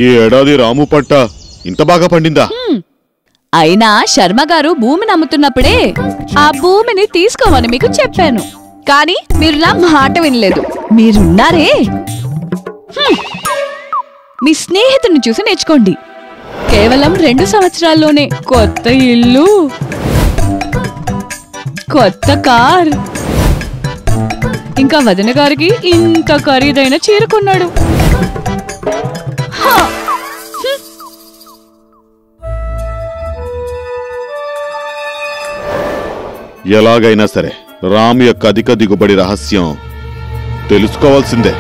ఈ ఏడాది రాము పంట ఇంత బాగా పండిందా? అయినా శర్మగారు భూమిని అమ్ముతున్నప్పుడే ఆ భూమిని తీసుకోమని మీకు చెప్పాను, కానీ మీరు నా మాట వినలేదు. మీరున్నారే, మీ స్నేహితుని చూసి నేర్చుకోండి. కేవలం 2 సంవత్సరాల్లోనే కొత్త ఇల్లు, కొత్త కార్, ఇంకా వదిన గారికి ఇంత ఖరీదైన చీర కొన్నాడు. ఎలాగైనా సరే రాము యొక్క అధిక దిగుబడి రహస్యం తెలుసుకోవాల్సిందే.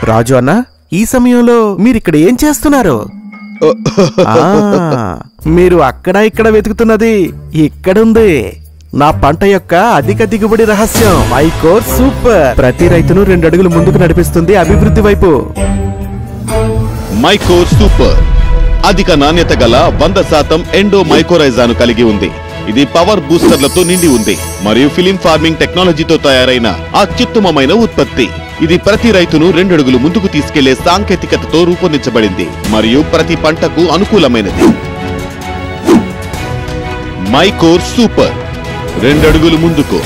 రాజు అన్న, ఈ సమయంలో మీరిక్కడ ఏం చేస్తున్నారు? మీరు అక్కడ ఇక్కడ వెతుకుతున్నది ఇక్కడుంది. నా పంట యొక్క అధిక దిగుబడి రహస్యం మైకోర్ సూపర్. ప్రతి రైతును 2 అడుగులు ముందుకు నడిపిస్తుంది అభివృద్ధి వైపు. మైకోర్ సూపర్ అధిక నాణ్యత గల 100% ఎండో మైకోరైజాను కలిగి ఉంది. ఇది పవర్ బూస్టర్లతో నిండి ఉంది మరియు ఫిలిం ఫార్మింగ్ టెక్నాలజీతో తయారైన అత్యుత్తమమైన ఉత్పత్తి. ఇది ప్రతి రైతును 2 అడుగులు ముందుకు తీసుకెళ్లే సాంకేతికతతో రూపొందించబడింది మరియు ప్రతి పంటకు అనుకూలమైనది. మైకోర్ సూపర్ 2 అడుగులు ముందుకు.